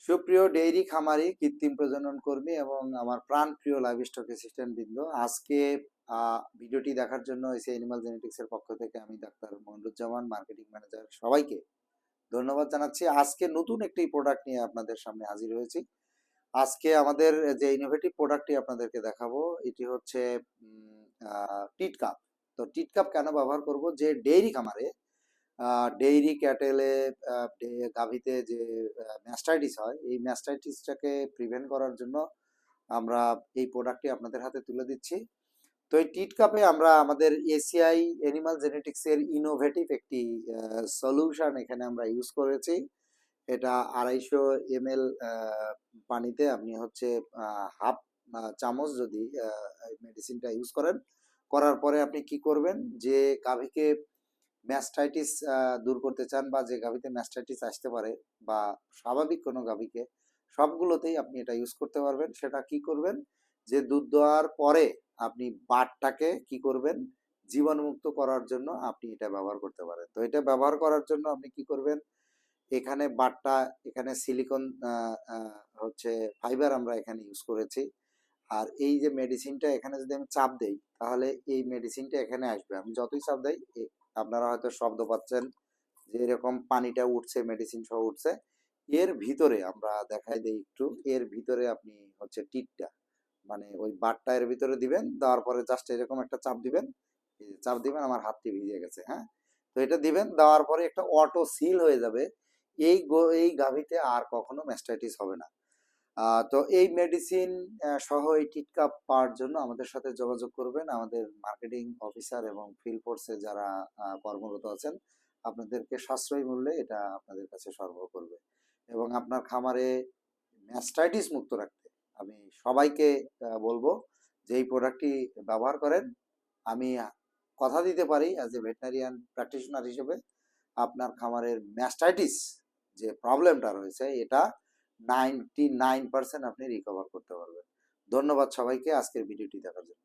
সুপ্রিয় ডেইরি খামারি, কৃত্রিম প্রজনন কর্মী এবং আমার প্রাণপ্রিয় লাইভস্টক অ্যাসিস্ট্যান্ট বৃন্দ, আজকে ভিডিওটি দেখার জন্য এসে অ্যানিমাল জেনেটিক্স এর পক্ষ থেকে আমি ডাক্তার মনিরুজ্জামান, মার্কেটিং ম্যানেজার, সবাইকে ধন্যবাদ জানাচ্ছি। আজকে নতুন একটি প্রোডাক্ট নিয়ে আপনাদের সামনে হাজির হয়েছি। আজকে আমাদের যে ইনোভেটিভ প্রোডাক্টটি আপনাদেরকে দেখাবো, এটি হচ্ছে টিট কাপ। তো টিট কাপ কেন ব্যবহার করব? যে ডেইরি খামারে ডেইরি ক্যাটেলে গাভীতে যে ম্যাস্টাইটিস হয়, এই ম্যাস্টাইটিসটাকে প্রিভেন্ট করার জন্য আমরা এই প্রোডাক্টটি আপনাদের হাতে তুলে দিচ্ছি। তো এই টিট কাপে আমরা আমাদের এসিআই অ্যানিমাল জেনেটিক্স এর ইনোভেটিভ একটি সলিউশন এখানে আমরা ইউজ করেছি। এটা 250 ml পানিতে আপনি হচ্ছে হাফ চামচ যদি মেডিসিনটা ইউজ করেন, করার পরে আপনি কি করবেন, যে গাভীকে ম্যাস্টাইটিস দূর করতে চান বা যে গাভীতে ম্যাস্টাইটিস আসতে পারে বা স্বাভাবিক কোনো গাভীকে, সবগুলোতেই আপনি এটা ইউজ করতে পারবেন। সেটা কি করবেন, যে দুধ দেওয়ার পরে আপনি বাটটাকে কি করবেন, জীবাণুমুক্ত করার জন্য আপনি এটা ব্যবহার করতে পারেন। তো এটা ব্যবহার করার জন্য আপনি কি করবেন, এখানে বাটটা, এখানে সিলিকন হচ্ছে ফাইবার আমরা এখানে ইউজ করেছি। আর এই যে মেডিসিনটা এখানে যদি আমি চাপ দেই, তাহলে এই মেডিসিনটা এখানে আসবে। আমি যতই চাপ দেই, আপনারা হয়তো শব্দ পাচ্ছেন যে এরকম পানিটা উঠছে, মেডিসিন সহ উঠছে। এর ভিতরে আমরা দেখাই দেই একটু, এর ভিতরে আপনি হচ্ছে টিটটা, মানে ওই বাটটা এর ভিতরে দিবেন, দেওয়ার পরে জাস্ট এরকম একটা চাপ দিবেন, এই যে চাপ দিবেন, আমার হাতটি ভিজে গেছে, হ্যাঁ। তো এটা দিবেন, দেওয়ার পরে একটা অটো সিল হয়ে যাবে। এই গাভীতে আর কখনো ম্যাস্টাইটিস হবে না। তো এই মেডিসিন সহ এই টিট কাপ পাওয়ার জন্য আমাদের সাথে যোগাযোগ করবেন। আমাদের মার্কেটিং অফিসার এবং ফিল্ড ফোর্সে যারা কর্মরত আছেন, আপনাদেরকে সাশ্রয়ী মূল্যে এটা আপনাদের কাছে সরবরাহ করবে এবং আপনার খামারে ম্যাস্টাইটিস মুক্ত রাখতে আমি সবাইকে বলবো যে এই প্রোডাক্টটি ব্যবহার করেন। আমি কথা দিতে পারি অ্যাজ এ ভেটেরিনারিয়ান প্র্যাকটিশনার হিসেবে, আপনার খামারের ম্যাস্টাইটিস যে প্রবলেমটা রয়েছে, এটা 99% আপনি রিকভার করতে পারবেন। ধন্যবাদ সবাইকে আজকের ভিডিওটি দেখার জন্য।